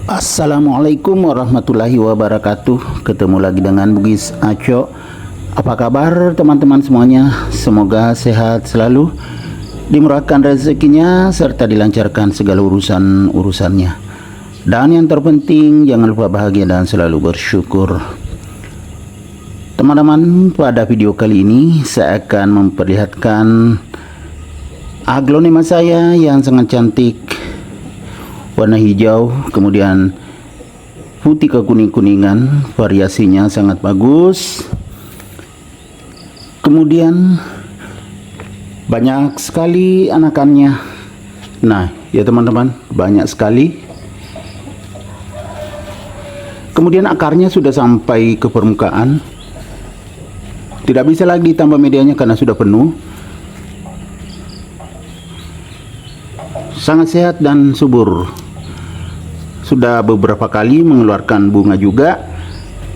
Assalamualaikum warahmatullahi wabarakatuh. Ketemu lagi dengan Bugis Aco. Apa kabar teman-teman semuanya? Semoga sehat selalu, dimurahkan rezekinya, serta dilancarkan segala urusan-urusannya. Dan yang terpenting, jangan lupa bahagia dan selalu bersyukur. Teman-teman, pada video kali ini saya akan memperlihatkan aglonema saya yang sangat cantik, warna hijau, kemudian putih ke kuning-kuningan, variasinya sangat bagus. Kemudian banyak sekali anakannya. Nah, ya teman-teman, banyak sekali. Kemudian akarnya sudah sampai ke permukaan. Tidak bisa lagi ditambah medianya karena sudah penuh. Sangat sehat dan subur. Sudah beberapa kali mengeluarkan bunga juga,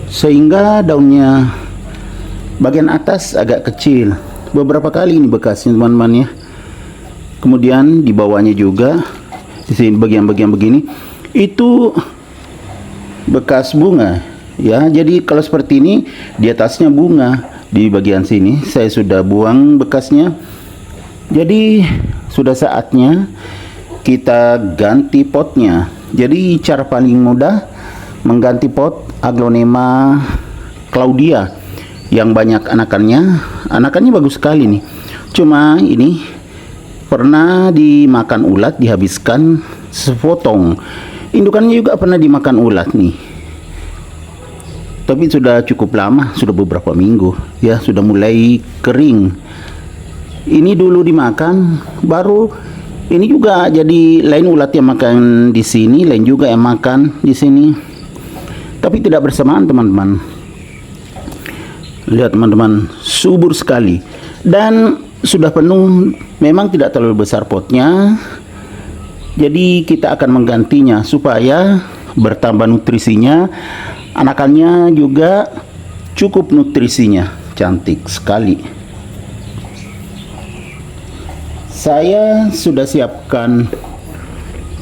sehingga daunnya bagian atas agak kecil. Beberapa kali ini bekasnya teman-teman ya. Kemudian di bawahnya juga, di sini bagian-bagian begini, itu bekas bunga ya. Jadi kalau seperti ini, di atasnya bunga, di bagian sini saya sudah buang bekasnya. Jadi sudah saatnya kita ganti potnya. Jadi cara paling mudah mengganti pot aglonema Claudia yang banyak anakannya. Anakannya bagus sekali nih. Cuma ini pernah dimakan ulat, dihabiskan sepotong. Indukannya juga pernah dimakan ulat nih. Tapi sudah cukup lama, sudah beberapa minggu ya, sudah mulai kering. Ini dulu dimakan, baru ini juga jadi lain ulat yang makan di sini, lain juga yang makan di sini. Tapi tidak bersamaan teman-teman. Lihat teman-teman, subur sekali. Dan sudah penuh, memang tidak terlalu besar potnya. Jadi kita akan menggantinya supaya bertambah nutrisinya. Anakannya juga cukup nutrisinya, cantik sekali. Saya sudah siapkan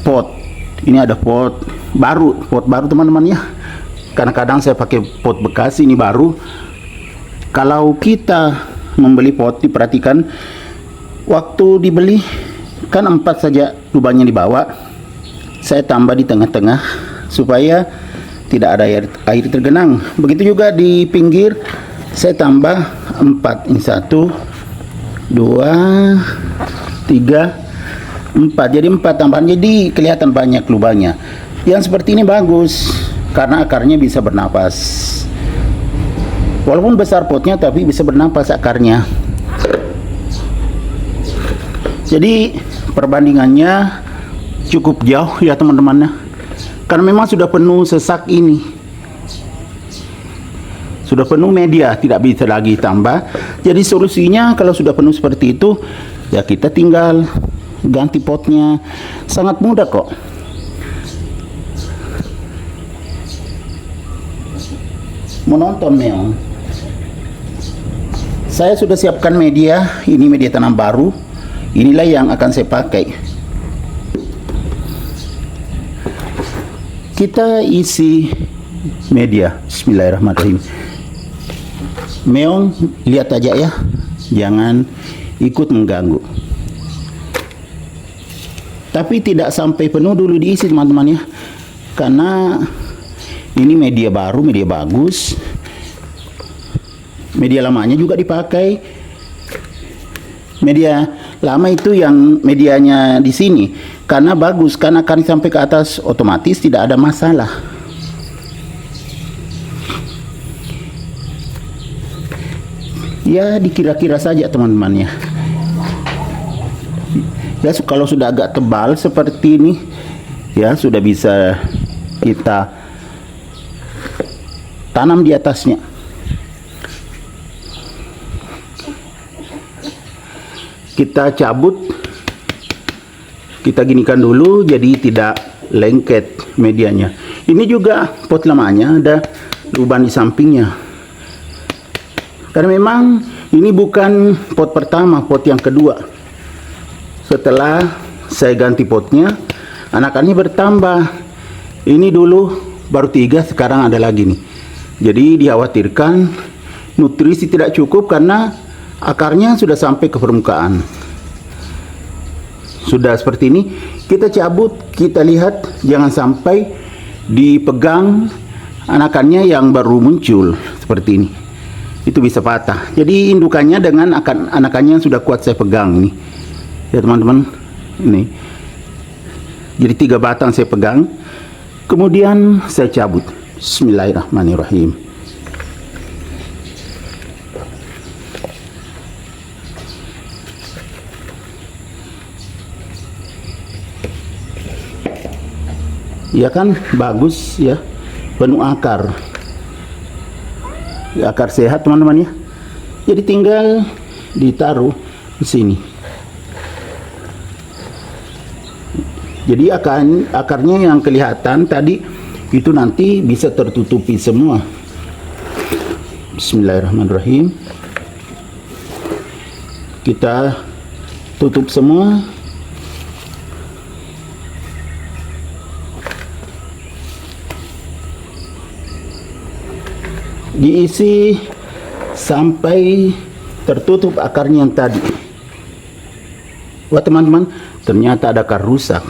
pot. Ini ada pot baru teman-teman ya. Kadang-kadang saya pakai pot bekas, ini baru. Kalau kita membeli pot, diperhatikan waktu dibeli kan 4 saja lubangnya di bawah. Saya tambah di tengah-tengah supaya tidak ada air tergenang. Begitu juga di pinggir saya tambah 4. Ini 1, 2, 3, 4. Jadi 4 tambahan, jadi kelihatan banyak lubangnya. Yang seperti ini bagus karena akarnya bisa bernapas. Walaupun besar potnya tapi bisa bernapas akarnya. Jadi perbandingannya cukup jauh ya teman-teman. Karena memang sudah penuh sesak ini. Sudah penuh media, tidak bisa lagi tambah. Jadi solusinya kalau sudah penuh seperti itu, ya kita tinggal ganti potnya. Sangat mudah kok. Menonton meong. Saya sudah siapkan media. Ini media tanam baru. Inilah yang akan saya pakai. Kita isi media. Bismillahirrahmanirrahim. Meong, lihat aja ya. Jangan ikut mengganggu. Tapi tidak sampai penuh dulu diisi teman-teman ya. Karena ini media baru, media bagus. Media lamanya juga dipakai. Media lama itu yang medianya di sini. Karena bagus, karena akan sampai ke atas otomatis tidak ada masalah. Ya dikira-kira saja teman-teman ya. Ya kalau sudah agak tebal seperti ini, ya sudah bisa kita tanam di atasnya. Kita cabut, kita ginikan dulu jadi tidak lengket medianya. Ini juga pot lamanya ada lubang di sampingnya. Karena memang ini bukan pot pertama, pot yang kedua. Setelah saya ganti potnya, anakannya bertambah. Ini dulu baru 3, sekarang ada lagi nih. Jadi dikhawatirkan nutrisi tidak cukup karena akarnya sudah sampai ke permukaan. Sudah seperti ini, kita cabut, kita lihat jangan sampai dipegang anakannya yang baru muncul seperti ini. Itu bisa patah. Jadi indukannya dengan anakannya yang sudah kuat saya pegang ini. Ya teman-teman, ini. Jadi 3 batang saya pegang. Kemudian saya cabut. Bismillahirrahmanirrahim. Ya kan, bagus ya, penuh akar. Akar sehat teman-teman ya. Jadi tinggal ditaruh di sini. Jadi akarnya yang kelihatan tadi itu nanti bisa tertutupi semua. Bismillahirrahmanirrahim. Kita tutup semua. Diisi sampai tertutup akarnya yang tadi. Wah teman-teman, ternyata ada akar rusak.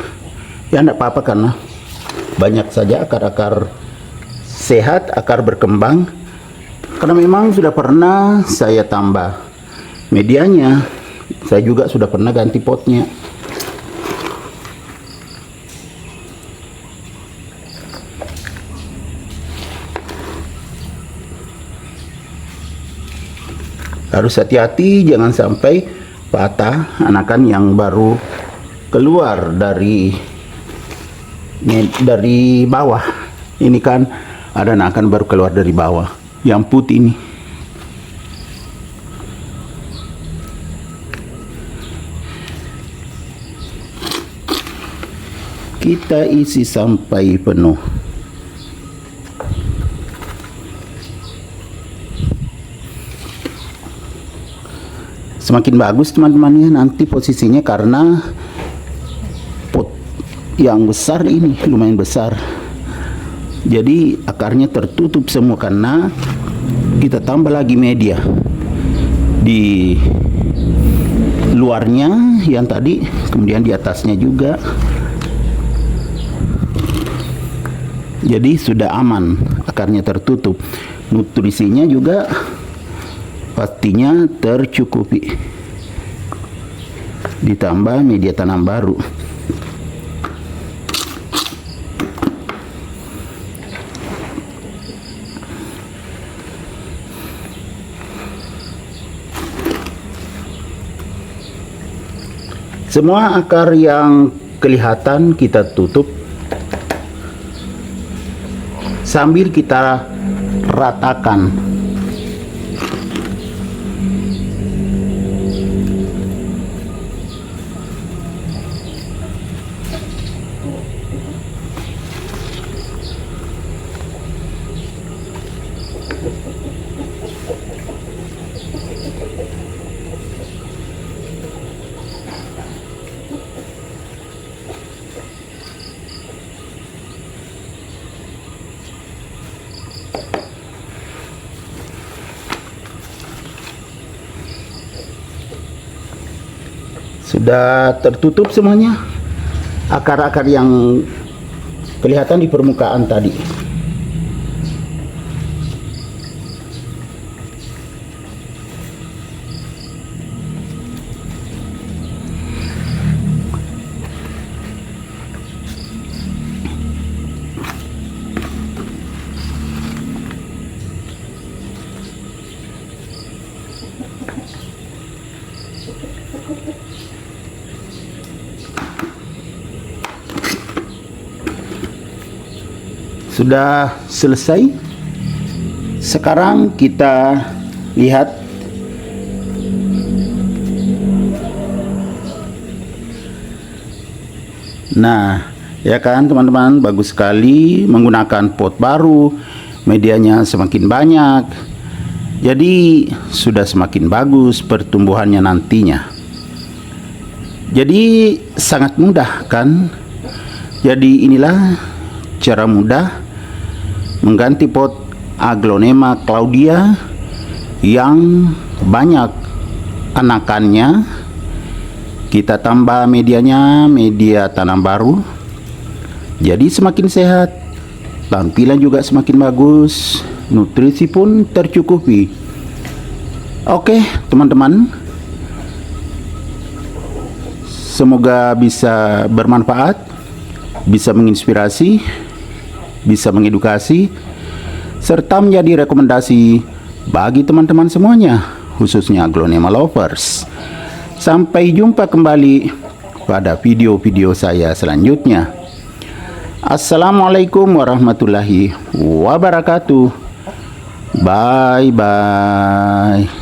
Ya enggak apa-apa karena banyak saja akar-akar sehat, akar berkembang. Karena memang sudah pernah saya tambah medianya. Saya juga sudah pernah ganti potnya. Harus hati-hati jangan sampai patah anakan yang baru keluar dari bawah. Ini kan ada anakan baru keluar dari bawah yang putih ini. Kita isi sampai penuh. Semakin bagus teman-teman ya nanti posisinya, karena pot yang besar ini lumayan besar. Jadi akarnya tertutup semua karena kita tambah lagi media di luarnya yang tadi, kemudian di atasnya juga. Jadi sudah aman, akarnya tertutup. Nutrisinya juga pastinya tercukupi. Ditambah media tanam baru. Semua akar yang kelihatan kita tutup sambil kita ratakan. Sudah tertutup semuanya akar-akar yang kelihatan di permukaan tadi. Sudah selesai. Sekarang kita lihat nah, ya kan teman-teman, bagus sekali menggunakan pot baru, medianya semakin banyak. Jadi sudah semakin bagus pertumbuhannya nantinya. Jadi sangat mudah kan? Jadi inilah cara mudah mengganti pot Aglonema Claudia yang banyak anakannya. Kita tambah medianya, media tanam baru, jadi semakin sehat, tampilan juga semakin bagus, nutrisi pun tercukupi. Oke teman-teman, semoga bisa bermanfaat, bisa menginspirasi, bisa mengedukasi, serta menjadi rekomendasi bagi teman-teman semuanya, khususnya Aglonema lovers. Sampai jumpa kembali pada video-video saya selanjutnya. Assalamualaikum warahmatullahi wabarakatuh. Bye bye.